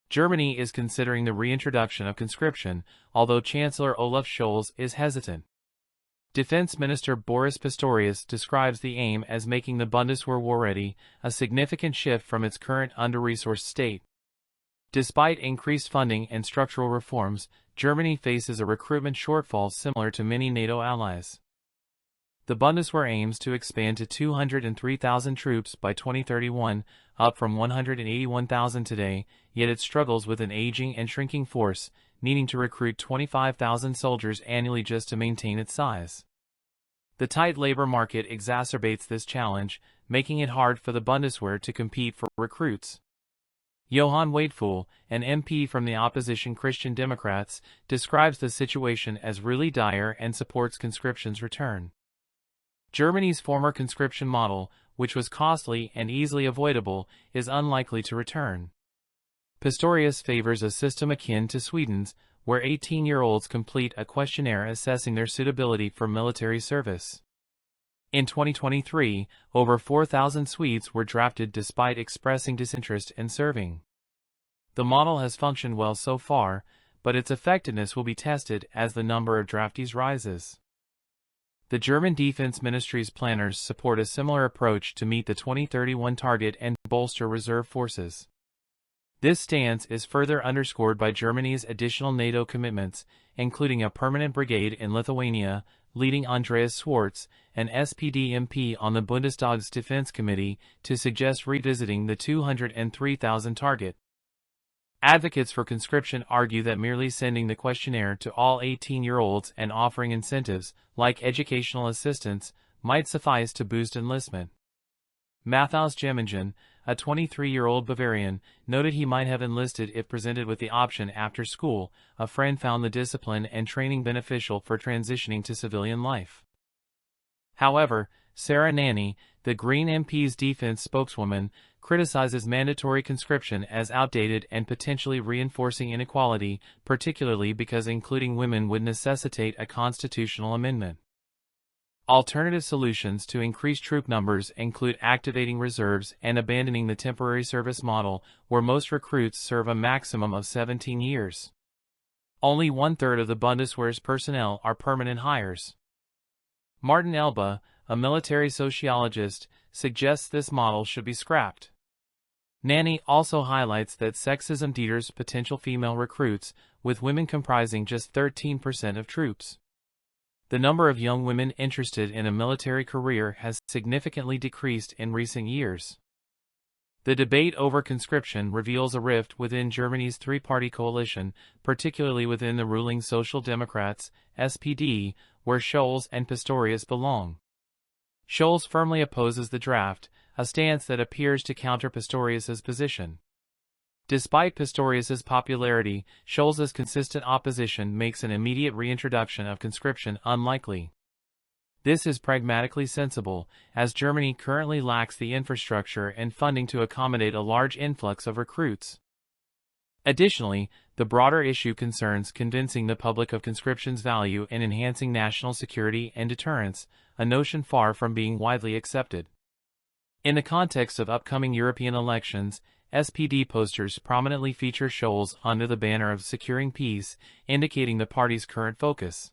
Germany is considering the reintroduction of conscription, although Chancellor Olaf Scholz is hesitant. Defense Minister Boris Pistorius describes the aim as making the Bundeswehr war-ready, a significant shift from its current under-resourced state. Despite increased funding and structural reforms, Germany faces a recruitment shortfall similar to many NATO allies. The Bundeswehr aims to expand to 203,000 troops by 2031, up from 181,000 today, yet it struggles with an aging and shrinking force, needing to recruit 25,000 soldiers annually just to maintain its size. The tight labor market exacerbates this challenge, making it hard for the Bundeswehr to compete for recruits. Johann Waidfuhl, an MP from the opposition Christian Democrats, describes the situation as really dire and supports conscription's return. Germany's former conscription model, which was costly and easily avoidable, is unlikely to return. Pistorius favors a system akin to Sweden's, where 18-year-olds complete a questionnaire assessing their suitability for military service. In 2023, over 4,000 Swedes were drafted despite expressing disinterest in serving. The model has functioned well so far, but its effectiveness will be tested as the number of draftees rises. The German Defense Ministry's planners support a similar approach to meet the 2031 target and bolster reserve forces. This stance is further underscored by Germany's additional NATO commitments, including a permanent brigade in Lithuania, leading Andreas Schwarz, an SPD MP on the Bundestag's Defense Committee, to suggest revisiting the 203,000 target. Advocates for conscription argue that merely sending the questionnaire to all 18-year-olds and offering incentives, like educational assistance, might suffice to boost enlistment. Matthaus Gemingen, a 23-year-old Bavarian, noted he might have enlisted if presented with the option after school. A friend found the discipline and training beneficial for transitioning to civilian life. However, Sarah Nanni, the Green MP's defense spokeswoman, criticizes mandatory conscription as outdated and potentially reinforcing inequality, particularly because including women would necessitate a constitutional amendment. Alternative solutions to increase troop numbers include activating reserves and abandoning the temporary service model, where most recruits serve a maximum of 17 years. Only one-third of the Bundeswehr's personnel are permanent hires. Martin Elba, a military sociologist, suggests this model should be scrapped. Nanni also highlights that sexism deters potential female recruits, with women comprising just 13% of troops. The number of young women interested in a military career has significantly decreased in recent years. The debate over conscription reveals a rift within Germany's three-party coalition, particularly within the ruling Social Democrats, SPD, where Scholz and Pistorius belong. Scholz firmly opposes the draft, a stance that appears to counter Pistorius's position. Despite Pistorius's popularity, Scholz's consistent opposition makes an immediate reintroduction of conscription unlikely. This is pragmatically sensible, as Germany currently lacks the infrastructure and funding to accommodate a large influx of recruits. Additionally, the broader issue concerns convincing the public of conscription's value in enhancing national security and deterrence, a notion far from being widely accepted. In the context of upcoming European elections, SPD posters prominently feature Scholz under the banner of securing peace, indicating the party's current focus.